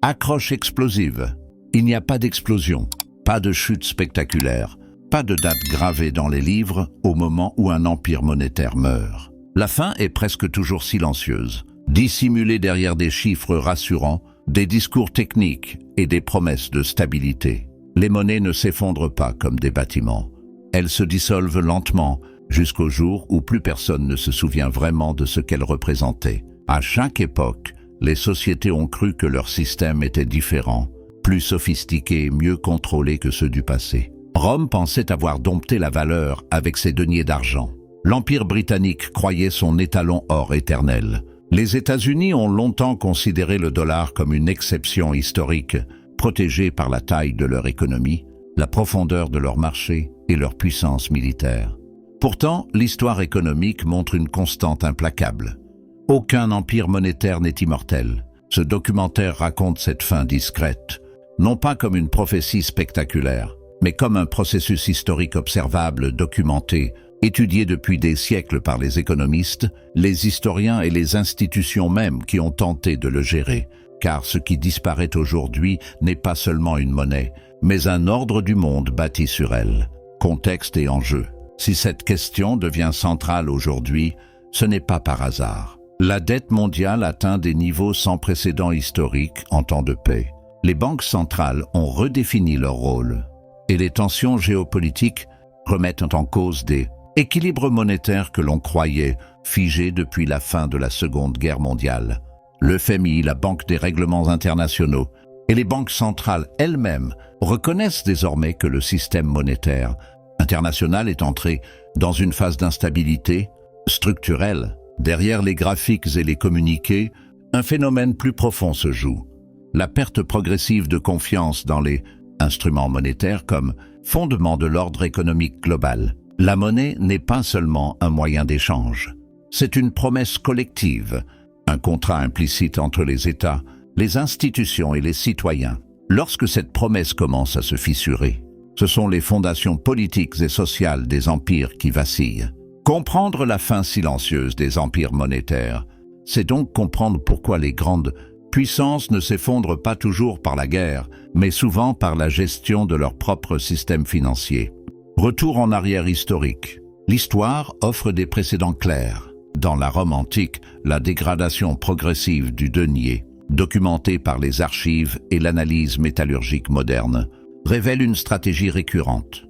Accroche explosive. Il n'y a pas d'explosion, pas de chute spectaculaire, pas de date gravée dans les livres au moment où un empire monétaire meurt. La fin est presque toujours silencieuse, dissimulée derrière des chiffres rassurants, des discours techniques et des promesses de stabilité. Les monnaies ne s'effondrent pas comme des bâtiments. Elles se dissolvent lentement jusqu'au jour où plus personne ne se souvient vraiment de ce qu'elles représentaient. À chaque époque, les sociétés ont cru que leur système était différent, plus sophistiqué et mieux contrôlé que ceux du passé. Rome pensait avoir dompté la valeur avec ses deniers d'argent. L'Empire britannique croyait son étalon or éternel. Les États-Unis ont longtemps considéré le dollar comme une exception historique, protégée par la taille de leur économie, la profondeur de leur marché et leur puissance militaire. Pourtant, l'histoire économique montre une constante implacable. Aucun empire monétaire n'est immortel. Ce documentaire raconte cette fin discrète, non pas comme une prophétie spectaculaire, mais comme un processus historique observable, documenté, étudié depuis des siècles par les économistes, les historiens et les institutions même qui ont tenté de le gérer. Car ce qui disparaît aujourd'hui n'est pas seulement une monnaie, mais un ordre du monde bâti sur elle. Contexte et enjeu. Si cette question devient centrale aujourd'hui, ce n'est pas par hasard. La dette mondiale atteint des niveaux sans précédent historiques en temps de paix. Les banques centrales ont redéfini leur rôle, et les tensions géopolitiques remettent en cause des équilibres monétaires que l'on croyait figés depuis la fin de la Seconde Guerre mondiale. Le FMI, la Banque des règlements internationaux, et les banques centrales elles-mêmes reconnaissent désormais que le système monétaire international est entré dans une phase d'instabilité structurelle. Derrière les graphiques et les communiqués, un phénomène plus profond se joue. La perte progressive de confiance dans les instruments monétaires comme fondement de l'ordre économique global. La monnaie n'est pas seulement un moyen d'échange. C'est une promesse collective, un contrat implicite entre les États, les institutions et les citoyens. Lorsque cette promesse commence à se fissurer, ce sont les fondations politiques et sociales des empires qui vacillent. Comprendre la fin silencieuse des empires monétaires, c'est donc comprendre pourquoi les grandes puissances ne s'effondrent pas toujours par la guerre, mais souvent par la gestion de leur propre système financier. Retour en arrière historique. L'histoire offre des précédents clairs. Dans la Rome antique, la dégradation progressive du denier, documentée par les archives et l'analyse métallurgique moderne, révèle une stratégie récurrente.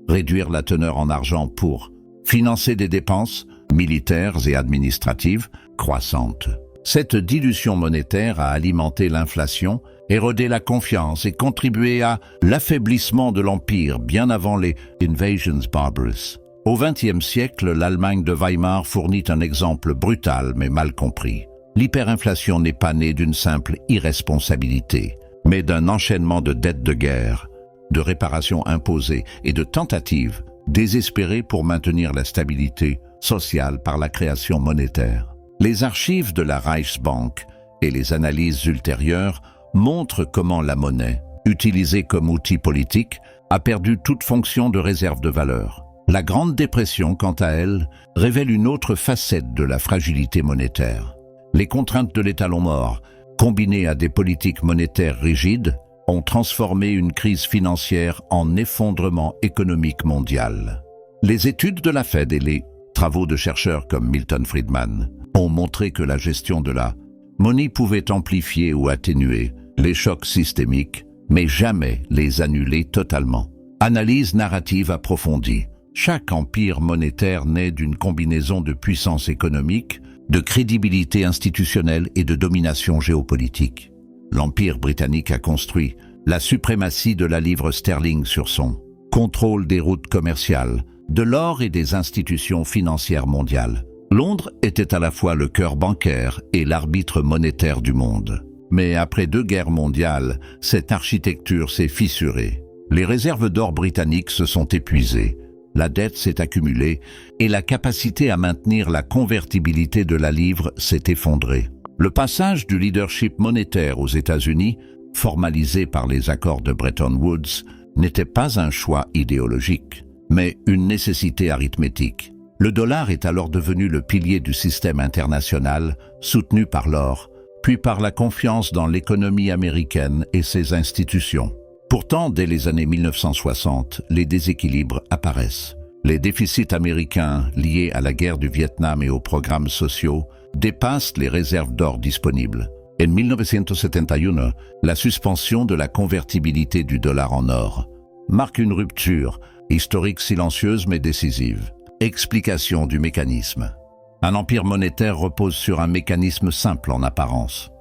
Réduire la teneur en argent pour financer des dépenses militaires et administratives croissantes. Cette dilution monétaire a alimenté l'inflation, érodé la confiance et contribué à l'affaiblissement de l'Empire bien avant les invasions barbarous. Au XXe siècle, l'Allemagne de Weimar fournit un exemple brutal mais mal compris. L'hyperinflation n'est pas née d'une simple irresponsabilité, mais d'un enchaînement de dettes de guerre, de réparations imposées et de tentatives désespérées pour maintenir la stabilité sociale par la création monétaire. Les archives de la Reichsbank et les analyses ultérieures montrent comment la monnaie, utilisée comme outil politique, a perdu toute fonction de réserve de valeur. La Grande Dépression, quant à elle, révèle une autre facette de la fragilité monétaire. Les contraintes de l'étalon mort, combinées à des politiques monétaires rigides, ont transformé une crise financière en effondrement économique mondial. Les études de la Fed et les travaux de chercheurs comme Milton Friedman ont montré que la gestion de la monnaie pouvait amplifier ou atténuer les chocs systémiques, mais jamais les annuler totalement. Analyse narrative approfondie. Chaque empire monétaire naît d'une combinaison de puissance économique, de crédibilité institutionnelle et de domination géopolitique. L'Empire britannique a construit la suprématie de la livre sterling sur son contrôle des routes commerciales, de l'or et des institutions financières mondiales. Londres était à la fois le cœur bancaire et l'arbitre monétaire du monde. Mais après 2 guerres mondiales, cette architecture s'est fissurée. Les réserves d'or britanniques se sont épuisées, la dette s'est accumulée et la capacité à maintenir la convertibilité de la livre s'est effondrée. Le passage du leadership monétaire aux États-Unis, formalisé par les accords de Bretton Woods, n'était pas un choix idéologique, mais une nécessité arithmétique. Le dollar est alors devenu le pilier du système international, soutenu par l'or, puis par la confiance dans l'économie américaine et ses institutions. Pourtant, dès les années 1960, les déséquilibres apparaissent. Les déficits américains liés à la guerre du Vietnam et aux programmes sociaux dépassent les réserves d'or disponibles. En 1971, la suspension de la convertibilité du dollar en or marque une rupture, historique silencieuse mais décisive. Explication du mécanisme. Un empire monétaire repose sur un mécanisme simple en apparence.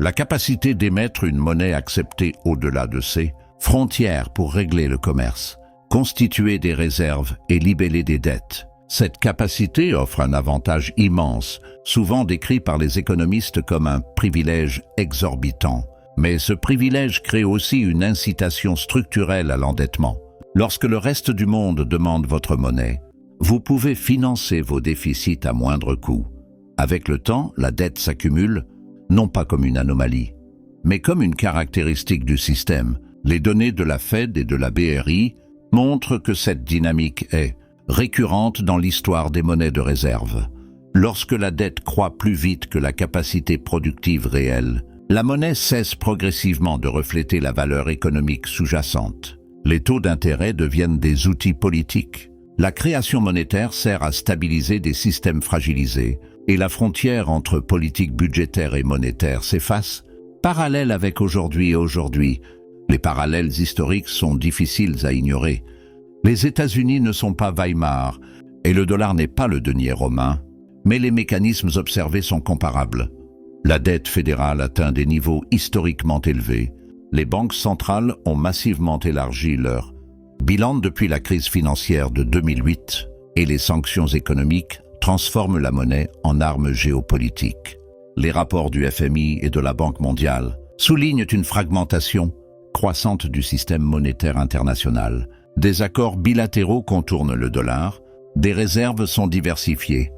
La capacité d'émettre une monnaie acceptée au-delà de ses frontières pour régler le commerce, constituer des réserves et libeller des dettes. Cette capacité offre un avantage immense, souvent décrit par les économistes comme un privilège exorbitant. Mais ce privilège crée aussi une incitation structurelle à l'endettement. Lorsque le reste du monde demande votre monnaie, vous pouvez financer vos déficits à moindre coût. Avec le temps, la dette s'accumule, non pas comme une anomalie, mais comme une caractéristique du système. Les données de la Fed et de la BRI montrent que cette dynamique est récurrente dans l'histoire des monnaies de réserve. Lorsque la dette croît plus vite que la capacité productive réelle, la monnaie cesse progressivement de refléter la valeur économique sous-jacente. Les taux d'intérêt deviennent des outils politiques. La création monétaire sert à stabiliser des systèmes fragilisés et la frontière entre politique budgétaire et monétaire s'efface. Parallèle avec aujourd'hui et aujourd'hui, les parallèles historiques sont difficiles à ignorer. Les États-Unis ne sont pas Weimar et le dollar n'est pas le denier romain, mais les mécanismes observés sont comparables. La dette fédérale atteint des niveaux historiquement élevés. Les banques centrales ont massivement élargi leur bilan depuis la crise financière de 2008 et les sanctions économiques transforment la monnaie en arme géopolitique. Les rapports du FMI et de la Banque mondiale soulignent une fragmentation croissante du système monétaire international. Des accords bilatéraux contournent le dollar, des réserves sont diversifiées,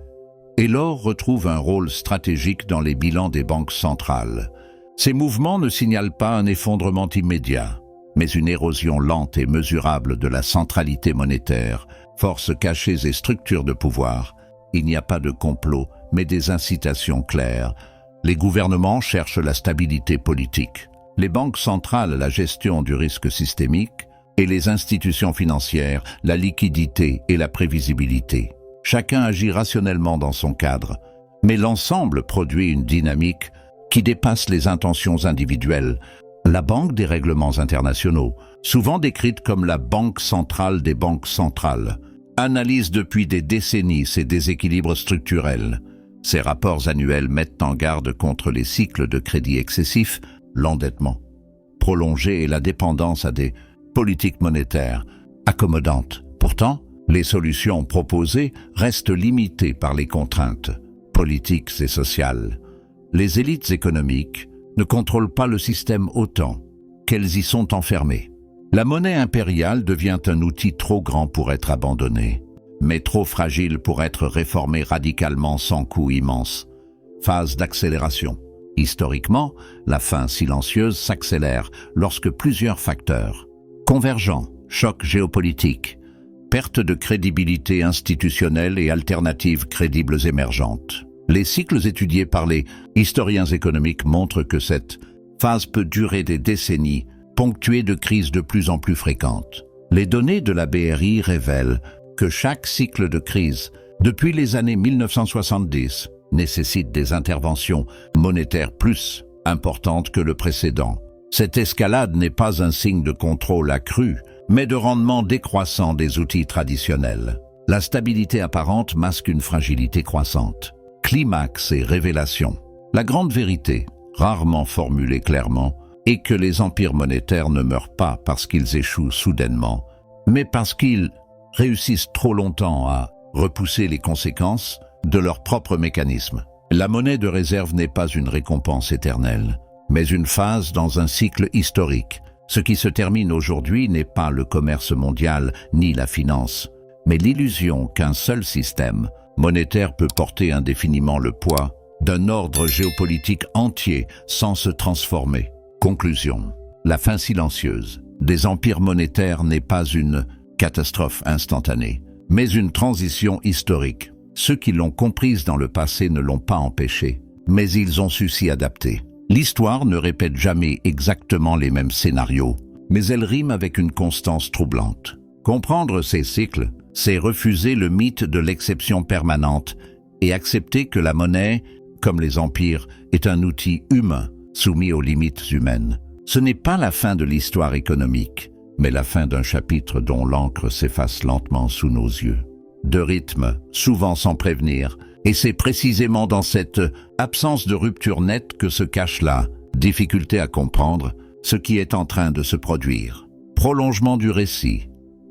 et l'or retrouve un rôle stratégique dans les bilans des banques centrales. Ces mouvements ne signalent pas un effondrement immédiat, mais une érosion lente et mesurable de la centralité monétaire, forces cachées et structures de pouvoir. Il n'y a pas de complot, mais des incitations claires. Les gouvernements cherchent la stabilité politique. Les banques centrales, la gestion du risque systémique, et les institutions financières, la liquidité et la prévisibilité. Chacun agit rationnellement dans son cadre, mais l'ensemble produit une dynamique qui dépasse les intentions individuelles. La Banque des règlements internationaux, souvent décrite comme la banque centrale des banques centrales, analyse depuis des décennies ces déséquilibres structurels. Ces rapports annuels mettent en garde contre les cycles de crédit excessifs, l'endettement prolongé et la dépendance à des politiques monétaires accommodantes. Pourtant, les solutions proposées restent limitées par les contraintes politiques et sociales. Les élites économiques ne contrôlent pas le système autant qu'elles y sont enfermées. La monnaie impériale devient un outil trop grand pour être abandonné, mais trop fragile pour être réformé radicalement sans coût immense. Phase d'accélération. Historiquement, la fin silencieuse s'accélère lorsque plusieurs facteurs convergents, choc géopolitique, perte de crédibilité institutionnelle et alternatives crédibles émergentes. Les cycles étudiés par les historiens économiques montrent que cette phase peut durer des décennies, ponctuée de crises de plus en plus fréquentes. Les données de la BRI révèlent que chaque cycle de crise, depuis les années 1970, nécessite des interventions monétaires plus importantes que le précédent. Cette escalade n'est pas un signe de contrôle accru, mais de rendement décroissant des outils traditionnels. La stabilité apparente masque une fragilité croissante. Climax et révélation. La grande vérité, rarement formulée clairement, est que les empires monétaires ne meurent pas parce qu'ils échouent soudainement, mais parce qu'ils réussissent trop longtemps à repousser les conséquences de leurs propres mécanismes. La monnaie de réserve n'est pas une récompense éternelle, mais une phase dans un cycle historique. Ce qui se termine aujourd'hui n'est pas le commerce mondial ni la finance, mais l'illusion qu'un seul système monétaire peut porter indéfiniment le poids d'un ordre géopolitique entier sans se transformer. Conclusion. La fin silencieuse des empires monétaires n'est pas une catastrophe instantanée, mais une transition historique. Ceux qui l'ont comprise dans le passé ne l'ont pas empêché. mais ils ont su s'y adapter. L'histoire ne répète jamais exactement les mêmes scénarios, mais elle rime avec une constance troublante. Comprendre ces cycles, c'est refuser le mythe de l'exception permanente et accepter que la monnaie, comme les empires, est un outil humain soumis aux limites humaines. Ce n'est pas la fin de l'histoire économique, mais la fin d'un chapitre dont l'encre s'efface lentement sous nos yeux. De rythme, souvent sans prévenir, et c'est précisément dans cette absence de rupture nette que se cache la difficulté à comprendre ce qui est en train de se produire. Prolongement du récit.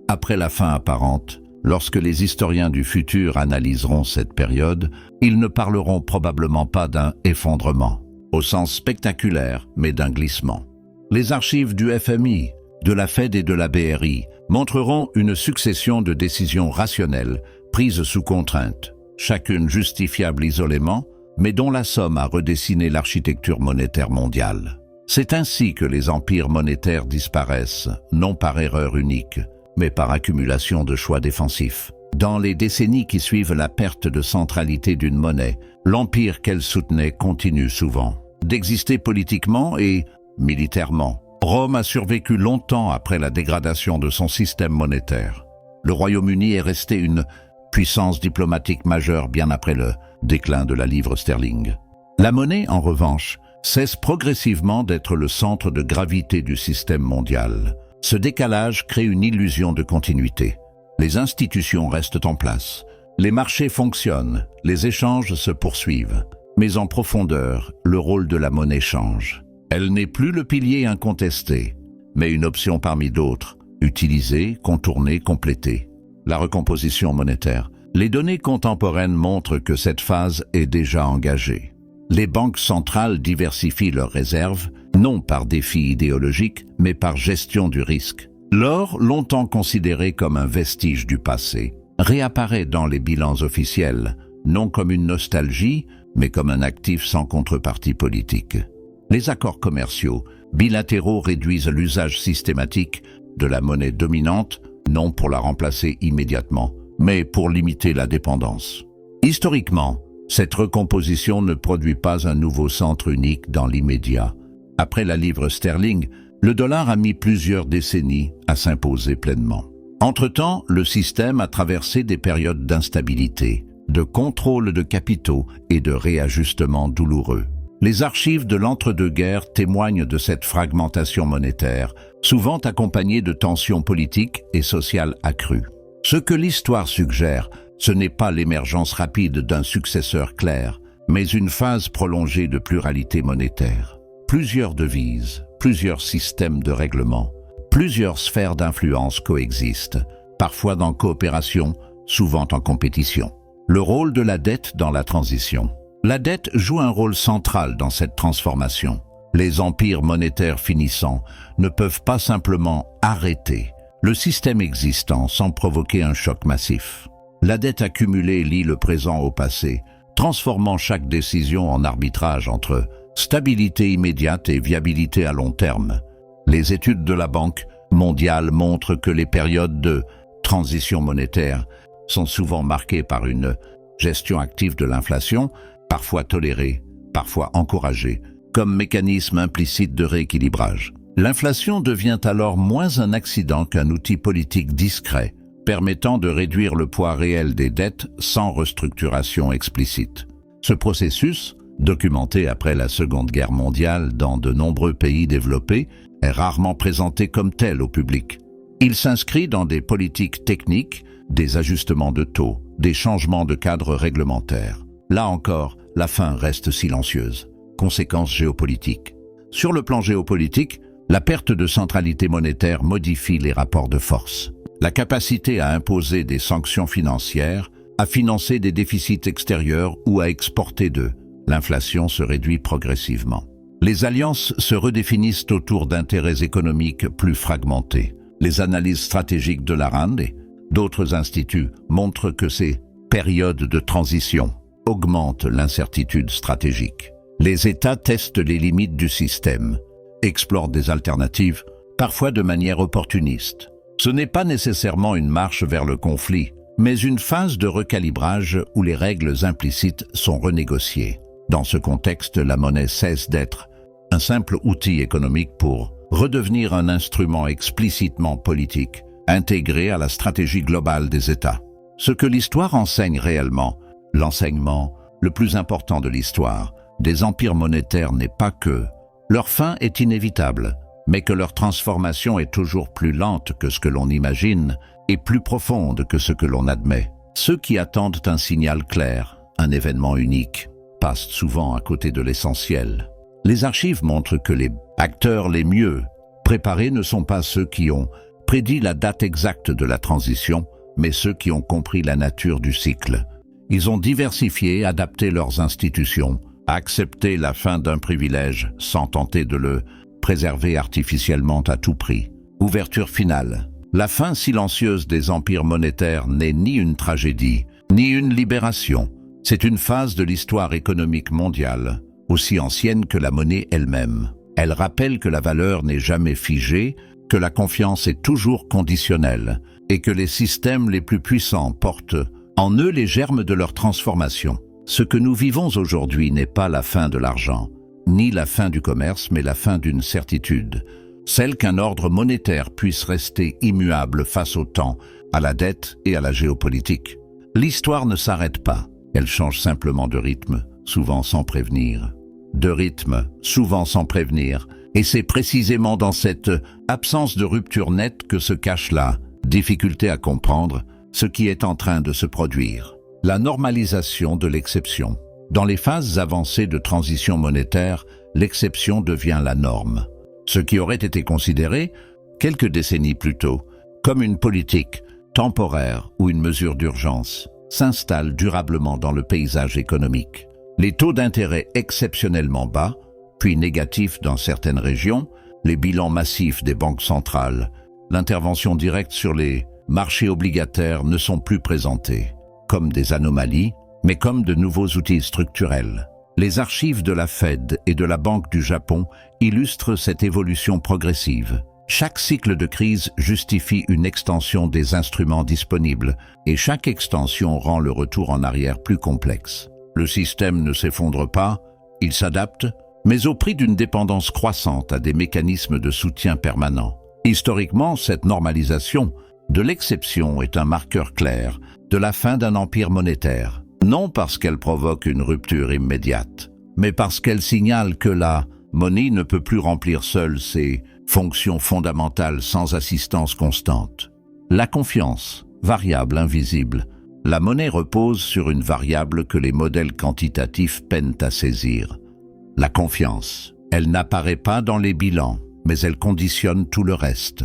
Après la fin apparente, lorsque les historiens du futur analyseront cette période, ils ne parleront probablement pas d'un effondrement, au sens spectaculaire, mais d'un glissement. Les archives du FMI, de la Fed et de la BRI montreront une succession de décisions rationnelles prises sous contrainte, chacune justifiable isolément, mais dont la somme a redessiné l'architecture monétaire mondiale. C'est ainsi que les empires monétaires disparaissent, non par erreur unique, mais par accumulation de choix défensifs. Dans les décennies qui suivent la perte de centralité d'une monnaie, l'empire qu'elle soutenait continue souvent d'exister politiquement et militairement. Rome a survécu longtemps après la dégradation de son système monétaire. Le Royaume-Uni est resté une puissance diplomatique majeure bien après le déclin de la livre sterling. La monnaie, en revanche, cesse progressivement d'être le centre de gravité du système mondial. Ce décalage crée une illusion de continuité. Les institutions restent en place, les marchés fonctionnent, les échanges se poursuivent. Mais en profondeur, le rôle de la monnaie change. Elle n'est plus le pilier incontesté, mais une option parmi d'autres, utilisée, contournée, complétée. La recomposition monétaire. Les données contemporaines montrent que cette phase est déjà engagée. Les banques centrales diversifient leurs réserves, non par défi idéologique, mais par gestion du risque. L'or, longtemps considéré comme un vestige du passé, réapparaît dans les bilans officiels, non comme une nostalgie, mais comme un actif sans contrepartie politique. Les accords commerciaux bilatéraux réduisent l'usage systématique de la monnaie dominante, non pour la remplacer immédiatement, mais pour limiter la dépendance. Historiquement, cette recomposition ne produit pas un nouveau centre unique dans l'immédiat. Après la livre sterling, le dollar a mis plusieurs décennies à s'imposer pleinement. Entre-temps, le système a traversé des périodes d'instabilité, de contrôle de capitaux et de réajustements douloureux. Les archives de l'entre-deux-guerres témoignent de cette fragmentation monétaire, souvent accompagnée de tensions politiques et sociales accrues. Ce que l'histoire suggère, ce n'est pas l'émergence rapide d'un successeur clair, mais une phase prolongée de pluralité monétaire. Plusieurs devises, plusieurs systèmes de règlement, plusieurs sphères d'influence coexistent, parfois en coopération, souvent en compétition. Le rôle de la dette dans la transition. La dette joue un rôle central dans cette transformation. Les empires monétaires finissants ne peuvent pas simplement arrêter le système existant sans provoquer un choc massif. La dette accumulée lie le présent au passé, transformant chaque décision en arbitrage entre stabilité immédiate et viabilité à long terme. Les études de la Banque mondiale montrent que les périodes de transition monétaire sont souvent marquées par une gestion active de l'inflation, parfois tolérée, parfois encouragée, comme mécanisme implicite de rééquilibrage. L'inflation devient alors moins un accident qu'un outil politique discret, permettant de réduire le poids réel des dettes sans restructuration explicite. Ce processus, documenté après la Seconde Guerre mondiale dans de nombreux pays développés, est rarement présenté comme tel au public. Il s'inscrit dans des politiques techniques, des ajustements de taux, des changements de cadre réglementaire. Là encore, la fin reste silencieuse. Conséquences géopolitiques. Sur le plan géopolitique, la perte de centralité monétaire modifie les rapports de force. La capacité à imposer des sanctions financières, à financer des déficits extérieurs ou à exporter de l'inflation se réduit progressivement. Les alliances se redéfinissent autour d'intérêts économiques plus fragmentés. Les analyses stratégiques de la RAND et d'autres instituts montrent que ces périodes de transition augmentent l'incertitude stratégique. Les États testent les limites du système, explorent des alternatives, parfois de manière opportuniste. Ce n'est pas nécessairement une marche vers le conflit, mais une phase de recalibrage où les règles implicites sont renégociées. Dans ce contexte, la monnaie cesse d'être un simple outil économique pour redevenir un instrument explicitement politique, intégré à la stratégie globale des États. Ce que l'histoire enseigne réellement, l'enseignement le plus important de l'histoire des empires monétaires n'est pas que leur fin est inévitable, mais que leur transformation est toujours plus lente que ce que l'on imagine et plus profonde que ce que l'on admet. Ceux qui attendent un signal clair, un événement unique, passent souvent à côté de l'essentiel. Les archives montrent que les acteurs les mieux préparés ne sont pas ceux qui ont prédit la date exacte de la transition, mais ceux qui ont compris la nature du cycle. Ils ont diversifié, adapté leurs institutions, accepté la fin d'un privilège sans tenter de le préserver artificiellement à tout prix. Ouverture finale. La fin silencieuse des empires monétaires n'est ni une tragédie, ni une libération. C'est une phase de l'histoire économique mondiale, aussi ancienne que la monnaie elle-même. Elle rappelle que la valeur n'est jamais figée, que la confiance est toujours conditionnelle, et que les systèmes les plus puissants portent en eux les germes de leur transformation. Ce que nous vivons aujourd'hui n'est pas la fin de l'argent, ni la fin du commerce, mais la fin d'une certitude, celle qu'un ordre monétaire puisse rester immuable face au temps, à la dette et à la géopolitique. L'histoire ne s'arrête pas, elle change simplement de rythme, souvent sans prévenir. Et c'est précisément dans cette absence de rupture nette que se cache la difficulté à comprendre ce qui est en train de se produire. La normalisation de l'exception. Dans les phases avancées de transition monétaire, l'exception devient la norme. Ce qui aurait été considéré, quelques décennies plus tôt, comme une politique temporaire ou une mesure d'urgence, s'installe durablement dans le paysage économique. Les taux d'intérêt exceptionnellement bas, puis négatifs dans certaines régions, les bilans massifs des banques centrales, l'intervention directe sur les marchés obligataires ne sont plus présentés comme des anomalies, mais comme de nouveaux outils structurels. Les archives de la Fed et de la Banque du Japon illustrent cette évolution progressive. Chaque cycle de crise justifie une extension des instruments disponibles, et chaque extension rend le retour en arrière plus complexe. Le système ne s'effondre pas, il s'adapte, mais au prix d'une dépendance croissante à des mécanismes de soutien permanents. Historiquement, cette normalisation de l'exception est un marqueur clair de la fin d'un empire monétaire, non parce qu'elle provoque une rupture immédiate, mais parce qu'elle signale que la monnaie ne peut plus remplir seule ses fonctions fondamentales sans assistance constante. La confiance, variable invisible. La monnaie repose sur une variable que les modèles quantitatifs peinent à saisir. La confiance. Elle n'apparaît pas dans les bilans, mais elle conditionne tout le reste.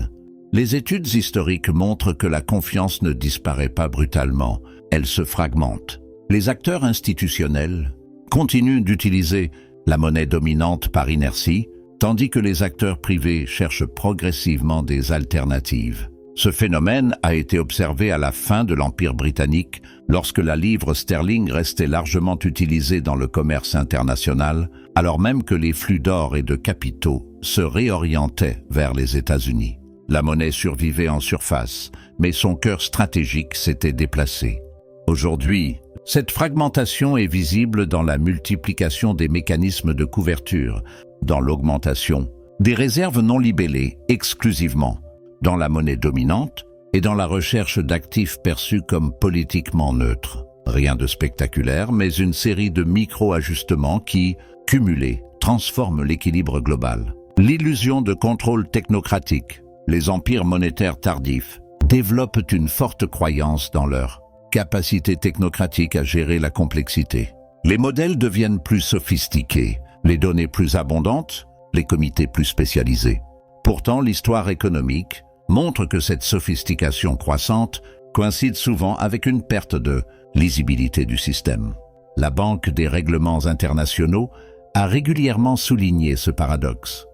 Les études historiques montrent que la confiance ne disparaît pas brutalement, elle se fragmente. Les acteurs institutionnels continuent d'utiliser la monnaie dominante par inertie, tandis que les acteurs privés cherchent progressivement des alternatives. Ce phénomène a été observé à la fin de l'Empire britannique, lorsque la livre sterling restait largement utilisée dans le commerce international, alors même que les flux d'or et de capitaux se réorientaient vers les États-Unis. La monnaie survivait en surface, mais son cœur stratégique s'était déplacé. Aujourd'hui, cette fragmentation est visible dans la multiplication des mécanismes de couverture, dans l'augmentation des réserves non libellées exclusivement, dans la monnaie dominante et dans la recherche d'actifs perçus comme politiquement neutres. Rien de spectaculaire, mais une série de micro-ajustements qui, cumulés, transforment l'équilibre global. L'illusion de contrôle technocratique. Les empires monétaires tardifs développent une forte croyance dans leur capacité technocratique à gérer la complexité. Les modèles deviennent plus sophistiqués, les données plus abondantes, les comités plus spécialisés. Pourtant, l'histoire économique montre que cette sophistication croissante coïncide souvent avec une perte de lisibilité du système. La Banque des règlements internationaux a régulièrement souligné ce paradoxe.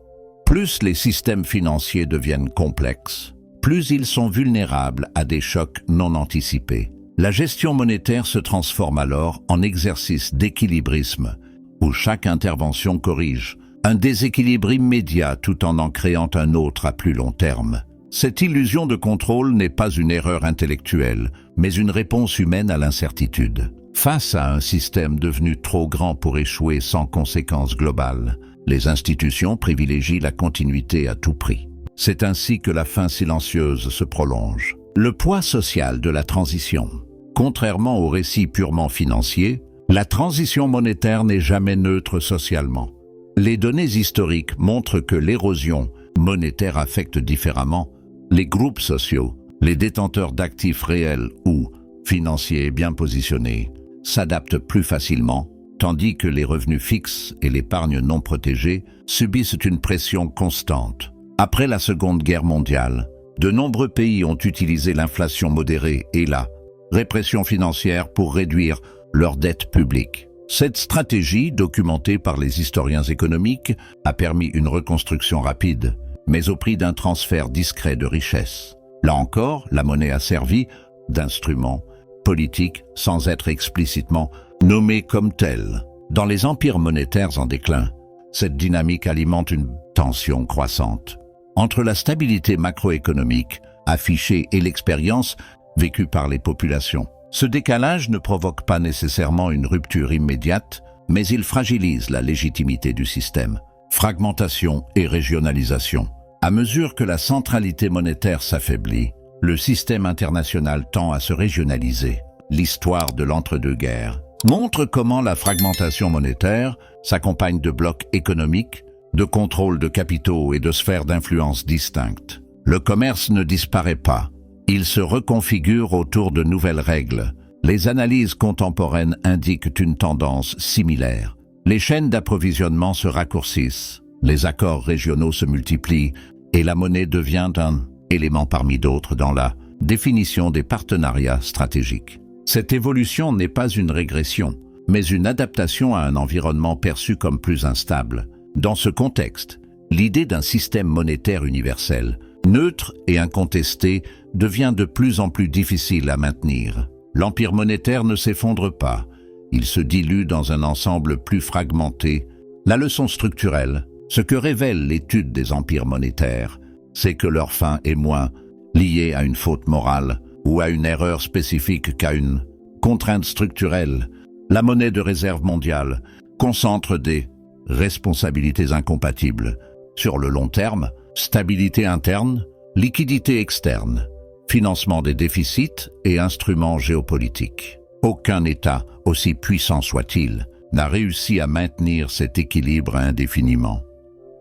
Plus les systèmes financiers deviennent complexes, plus ils sont vulnérables à des chocs non anticipés. La gestion monétaire se transforme alors en exercice d'équilibrisme, où chaque intervention corrige un déséquilibre immédiat tout en créant un autre à plus long terme. Cette illusion de contrôle n'est pas une erreur intellectuelle, mais une réponse humaine à l'incertitude. Face à un système devenu trop grand pour échouer sans conséquences globales, les institutions privilégient la continuité à tout prix. C'est ainsi que la fin silencieuse se prolonge. Le poids social de la transition. Contrairement au récit purement financier, la transition monétaire n'est jamais neutre socialement. Les données historiques montrent que l'érosion monétaire affecte différemment les groupes sociaux. Les détenteurs d'actifs réels ou financiers bien positionnés s'adaptent plus facilement, tandis que les revenus fixes et l'épargne non protégée subissent une pression constante. Après la Seconde Guerre mondiale, de nombreux pays ont utilisé l'inflation modérée et la répression financière pour réduire leurs dettes publiques. Cette stratégie, documentée par les historiens économiques, a permis une reconstruction rapide, mais au prix d'un transfert discret de richesses. Là encore, la monnaie a servi d'instrument politique sans être explicitement nommée comme telle. Dans les empires monétaires en déclin, cette dynamique alimente une tension croissante entre la stabilité macroéconomique affichée et l'expérience vécue par les populations. Ce décalage ne provoque pas nécessairement une rupture immédiate, mais il fragilise la légitimité du système. Fragmentation et régionalisation. À mesure que la centralité monétaire s'affaiblit, le système international tend à se régionaliser. L'histoire de l'entre-deux-guerres montre comment la fragmentation monétaire s'accompagne de blocs économiques, de contrôle de capitaux et de sphères d'influence distinctes. Le commerce ne disparaît pas. Il se reconfigure autour de nouvelles règles. Les analyses contemporaines indiquent une tendance similaire. Les chaînes d'approvisionnement se raccourcissent, les accords régionaux se multiplient et la monnaie devient un élément parmi d'autres dans la définition des partenariats stratégiques. Cette évolution n'est pas une régression, mais une adaptation à un environnement perçu comme plus instable. Dans ce contexte, l'idée d'un système monétaire universel, neutre et incontesté, devient de plus en plus difficile à maintenir. L'empire monétaire ne s'effondre pas, il se dilue dans un ensemble plus fragmenté. La leçon structurelle, ce que révèle l'étude des empires monétaires, c'est que leur fin est moins liée à une faute morale ou à une erreur spécifique qu'à une contrainte structurelle. La monnaie de réserve mondiale concentre des responsabilités incompatibles. Sur le long terme, stabilité interne, liquidité externe, financement des déficits et instruments géopolitiques. Aucun État, aussi puissant soit-il, n'a réussi à maintenir cet équilibre indéfiniment.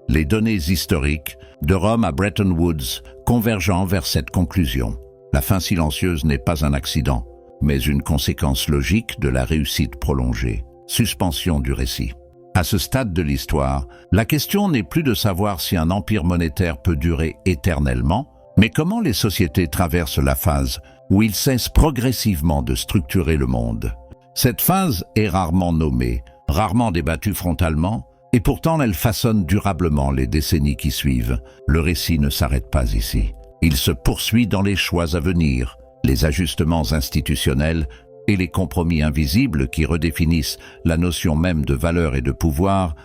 Les données historiques, de Rome à Bretton Woods, convergeant vers cette conclusion. La fin silencieuse n'est pas un accident, mais une conséquence logique de la réussite prolongée. Suspension du récit. À ce stade de l'histoire, la question n'est plus de savoir si un empire monétaire peut durer éternellement, mais comment les sociétés traversent la phase où ils cessent progressivement de structurer le monde. Cette phase est rarement nommée, rarement débattue frontalement, et pourtant elle façonne durablement les décennies qui suivent. Le récit ne s'arrête pas ici. Il se poursuit dans les choix à venir, les ajustements institutionnels et les compromis invisibles qui redéfinissent la notion même de valeur et de pouvoir,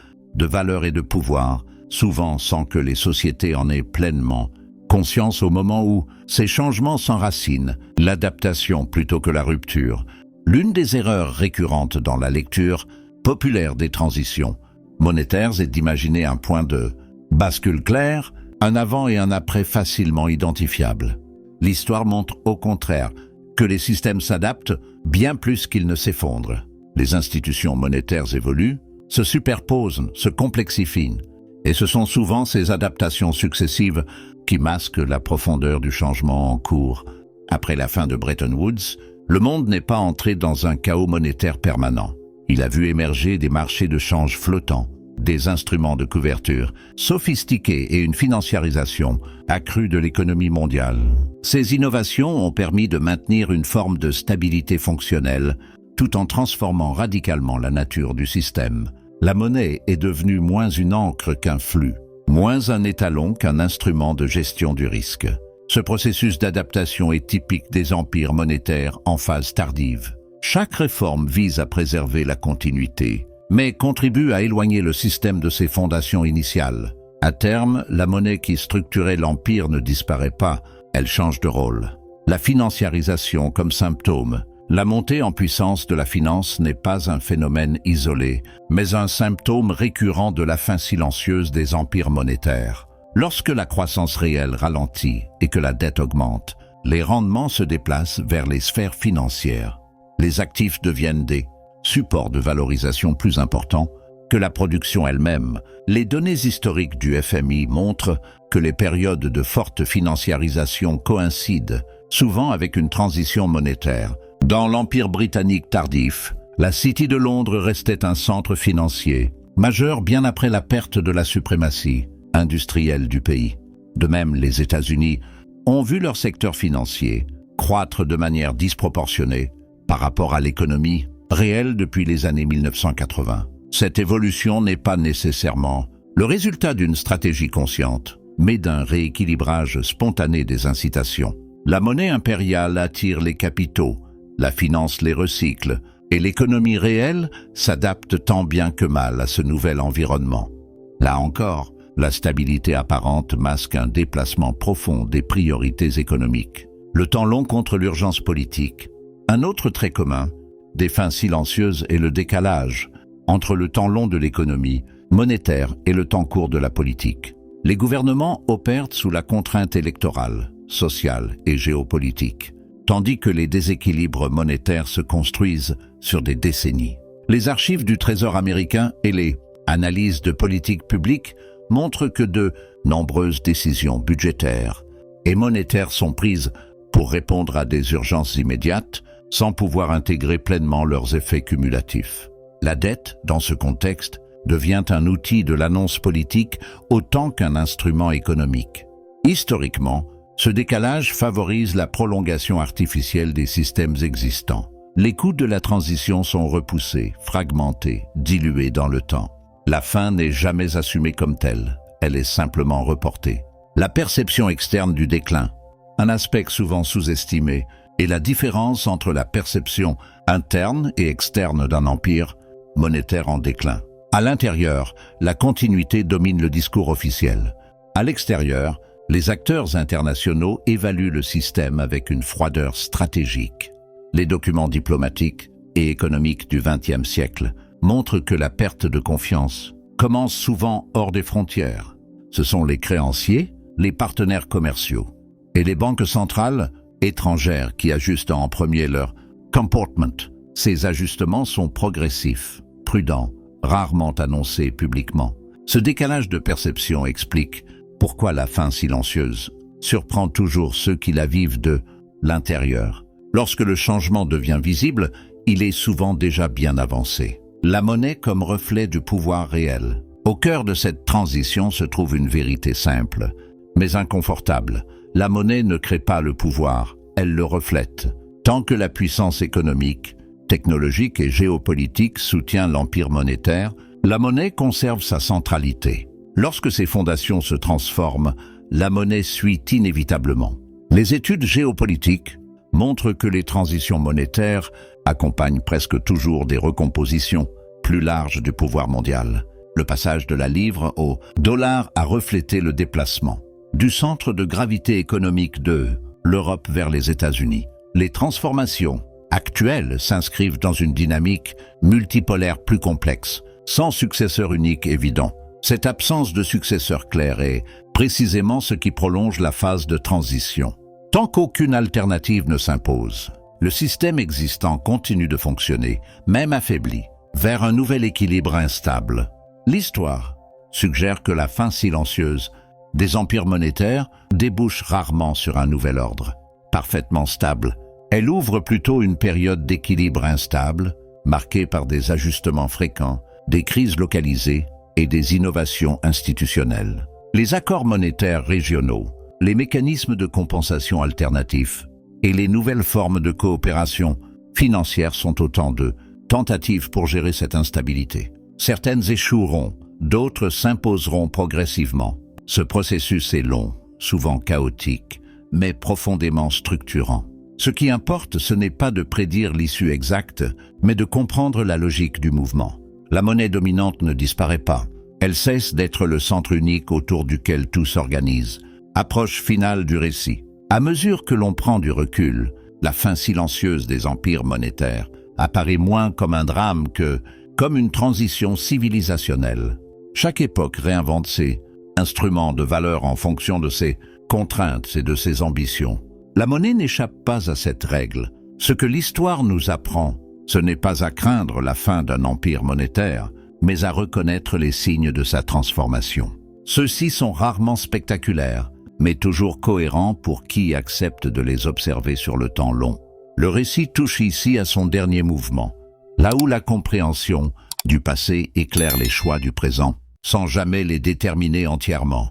souvent sans que les sociétés en aient pleinement conscience au moment où ces changements s'enracinent, l'adaptation plutôt que la rupture. L'une des erreurs récurrentes dans la lecture populaire des transitions monétaires est d'imaginer un point de bascule clair, un avant et un après facilement identifiables. L'histoire montre au contraire que les systèmes s'adaptent bien plus qu'ils ne s'effondrent. Les institutions monétaires évoluent, se superposent, se complexifient, et ce sont souvent ces adaptations successives qui masquent la profondeur du changement en cours. Après la fin de Bretton Woods, le monde n'est pas entré dans un chaos monétaire permanent. Il a vu émerger des marchés de change flottants, des instruments de couverture sophistiqués et une financiarisation accrue de l'économie mondiale. Ces innovations ont permis de maintenir une forme de stabilité fonctionnelle tout en transformant radicalement la nature du système. La monnaie est devenue moins une encre qu'un flux, moins un étalon qu'un instrument de gestion du risque. Ce processus d'adaptation est typique des empires monétaires en phase tardive. Chaque réforme vise à préserver la continuité, mais contribue à éloigner le système de ses fondations initiales. À terme, la monnaie qui structurait l'empire ne disparaît pas, elle change de rôle. La financiarisation comme symptôme, La montée en puissance de la finance n'est pas un phénomène isolé, mais un symptôme récurrent de la fin silencieuse des empires monétaires. Lorsque la croissance réelle ralentit et que la dette augmente, les rendements se déplacent vers les sphères financières. Les actifs deviennent des supports de valorisation plus importants que la production elle-même. Les données historiques du FMI montrent que les périodes de forte financiarisation coïncident souvent avec une transition monétaire. Dans l'Empire britannique tardif, la City de Londres restait un centre financier majeur bien après la perte de la suprématie industrielle du pays. De même, les États-Unis ont vu leur secteur financier croître de manière disproportionnée par rapport à l'économie réelle depuis les années 1980. Cette évolution n'est pas nécessairement le résultat d'une stratégie consciente, mais d'un rééquilibrage spontané des incitations. La monnaie impériale attire les capitaux, la finance les recycle, et l'économie réelle s'adapte tant bien que mal à ce nouvel environnement. Là encore, la stabilité apparente masque un déplacement profond des priorités économiques. Le temps long contre l'urgence politique. Un autre trait commun des fins silencieuses est le décalage entre le temps long de l'économie monétaire et le temps court de la politique. Les gouvernements opèrent sous la contrainte électorale, sociale et géopolitique, tandis que les déséquilibres monétaires se construisent sur des décennies. Les archives du Trésor américain et les analyses de politique publique montrent que de nombreuses décisions budgétaires et monétaires sont prises pour répondre à des urgences immédiates sans pouvoir intégrer pleinement leurs effets cumulatifs. La dette, dans ce contexte, devient un outil de l'annonce politique autant qu'un instrument économique. Historiquement, ce décalage favorise la prolongation artificielle des systèmes existants. Les coûts de la transition sont repoussés, fragmentés, dilués dans le temps. La fin n'est jamais assumée comme telle, elle est simplement reportée. La perception externe du déclin, un aspect souvent sous-estimé, est la différence entre la perception interne et externe d'un empire monétaire en déclin. À l'intérieur, la continuité domine le discours officiel. À l'extérieur, les acteurs internationaux évaluent le système avec une froideur stratégique. Les documents diplomatiques et économiques du XXe siècle montrent que la perte de confiance commence souvent hors des frontières. Ce sont les créanciers, les partenaires commerciaux et les banques centrales étrangères qui ajustent en premier leur comportement. Ces ajustements sont progressifs, prudents, rarement annoncés publiquement. Ce décalage de perception explique pourquoi la fin silencieuse surprend toujours ceux qui la vivent de l'intérieur. Lorsque le changement devient visible, il est souvent déjà bien avancé. La monnaie comme reflet du pouvoir réel. Au cœur de cette transition se trouve une vérité simple, mais inconfortable. La monnaie ne crée pas le pouvoir, elle le reflète. Tant que la puissance économique, technologique et géopolitique soutient l'empire monétaire, la monnaie conserve sa centralité. Lorsque ces fondations se transforment, la monnaie suit inévitablement. Les études géopolitiques montrent que les transitions monétaires accompagnent presque toujours des recompositions plus larges du pouvoir mondial. Le passage de la livre au dollar a reflété le déplacement du centre de gravité économique de l'Europe vers les États-Unis. Les transformations actuelles s'inscrivent dans une dynamique multipolaire plus complexe, sans successeur unique évident. Cette absence de successeur clair est précisément ce qui prolonge la phase de transition. Tant qu'aucune alternative ne s'impose, le système existant continue de fonctionner, même affaibli, vers un nouvel équilibre instable. L'histoire suggère que la fin silencieuse des empires monétaires débouche rarement sur un nouvel ordre, parfaitement stable. Elle ouvre plutôt une période d'équilibre instable, marquée par des ajustements fréquents, des crises localisées et des innovations institutionnelles. Les accords monétaires régionaux, les mécanismes de compensation alternatifs et les nouvelles formes de coopération financière sont autant de tentatives pour gérer cette instabilité. Certaines échoueront, d'autres s'imposeront progressivement. Ce processus est long, souvent chaotique, mais profondément structurant. Ce qui importe, ce n'est pas de prédire l'issue exacte, mais de comprendre la logique du mouvement. La monnaie dominante ne disparaît pas. Elle cesse d'être le centre unique autour duquel tout s'organise. Approche finale du récit. À mesure que l'on prend du recul, La fin silencieuse des empires monétaires apparaît moins comme un drame que comme une transition civilisationnelle. Chaque époque réinvente ses instruments de valeur en fonction de ses contraintes et de ses ambitions. La monnaie n'échappe pas à cette règle. Ce que l'histoire nous apprend, ce n'est pas à craindre la fin d'un empire monétaire, mais à reconnaître les signes de sa transformation. Ceux-ci sont rarement spectaculaires, mais toujours cohérents pour qui accepte de les observer sur le temps long. Le récit touche ici à son dernier mouvement, là où la compréhension du passé éclaire les choix du présent, sans jamais les déterminer entièrement.